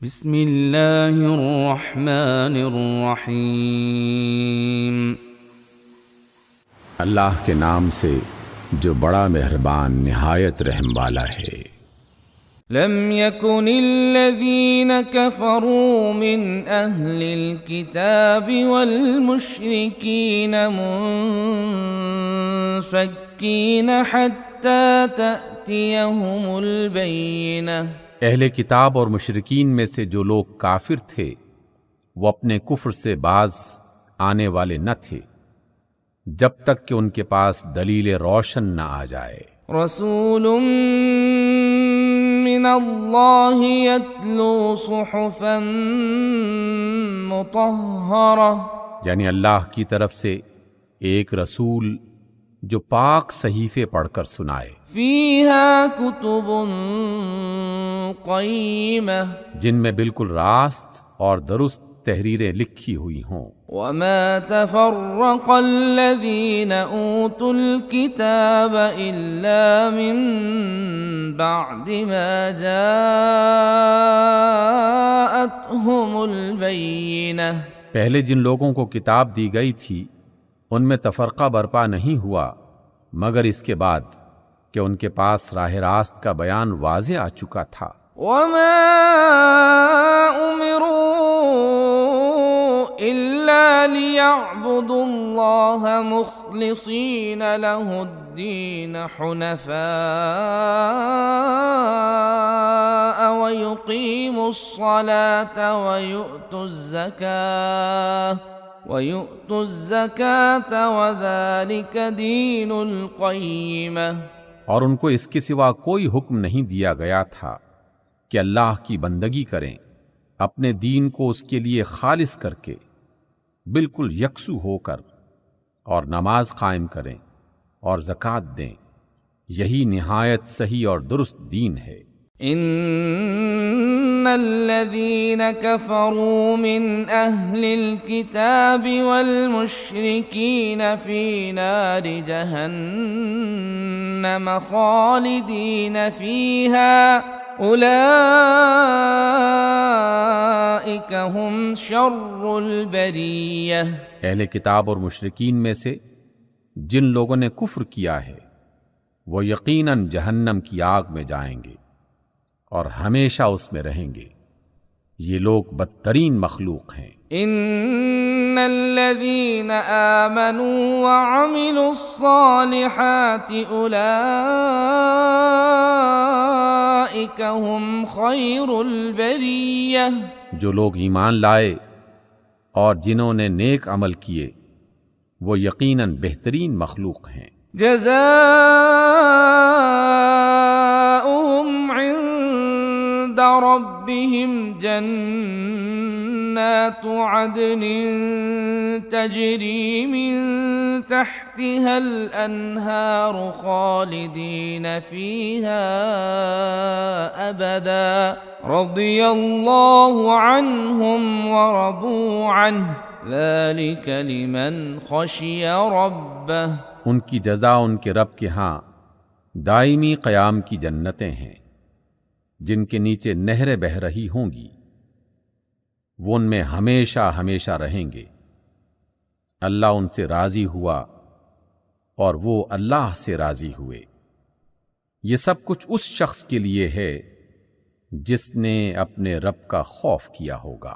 بسم اللہ الرحمن الرحیم۔ اللہ کے نام سے جو بڑا مہربان نہایت رحم والا ہے۔ لم يكن الذين كفروا من أهل الكتاب والمشركين منفكين حتى تأتيهم البينة۔ اہل کتاب اور مشرکین میں سے جو لوگ کافر تھے وہ اپنے کفر سے باز آنے والے نہ تھے جب تک کہ ان کے پاس دلیل روشن نہ آ جائے۔ رسول من اللہ یتلو صحفا مطہرہ، یعنی اللہ کی طرف سے ایک رسول جو پاک صحیفے پڑھ کر سنائے، فیہا کتب قیمہ، جن میں بالکل راست اور درست تحریریں لکھی ہوئی ہوں۔ وما تفرق الذین اوتوا الکتاب الا من بعد ما جاءتهم البینہ، پہلے جن لوگوں کو کتاب دی گئی تھی ان میں تفرقہ برپا نہیں ہوا مگر اس کے بعد کہ ان کے پاس راہ راست کا بیان واضح آ چکا تھا۔ وما امروا الا ليعبدوا الله مخلصين له الدين حنفاء ويقيموا الصلاة ويؤتوا الزكاة وذلك دين القيمة۔ اور ان کو اس کے سوا کوئی حکم نہیں دیا گیا تھا کہ اللہ کی بندگی کریں، اپنے دین کو اس کے لیے خالص کر کے بالکل یکسو ہو کر، اور نماز قائم کریں اور زکوٰۃ دیں، یہی نہایت صحیح اور درست دین ہے۔ ان الذين كفروا من اهل الكتاب والمشركين في نار جهنم خالدين فيها اولئك هم شر البرية۔ اہل کتاب اور مشرکین میں سے جن لوگوں نے کفر کیا ہے وہ یقیناً جہنم کی آگ میں جائیں گے اور ہمیشہ اس میں رہیں گے، یہ لوگ بدترین مخلوق ہیں۔ ان الذين آمنوا وعملوا الصالحات اولئك هم خير البرية، جو لوگ ایمان لائے اور جنہوں نے نیک عمل کیے وہ یقیناً بہترین مخلوق ہیں۔ جزاؤهم عند ربهم جنات عدن تجري من تحتها الأنهار خالدين فيها أبدا رضي الله عنهم ورضوا عنه ذلك لمن خشي ربه۔ ان کی جزا ان کے رب کے ہاں دائمی قیام کی جنتیں ہیں جن کے نیچے نہریں بہہ رہی ہوں گی، وہ ان میں ہمیشہ ہمیشہ رہیں گے۔ اللہ ان سے راضی ہوا اور وہ اللہ سے راضی ہوئے۔ یہ سب کچھ اس شخص کے لیے ہے جس نے اپنے رب کا خوف کیا ہوگا۔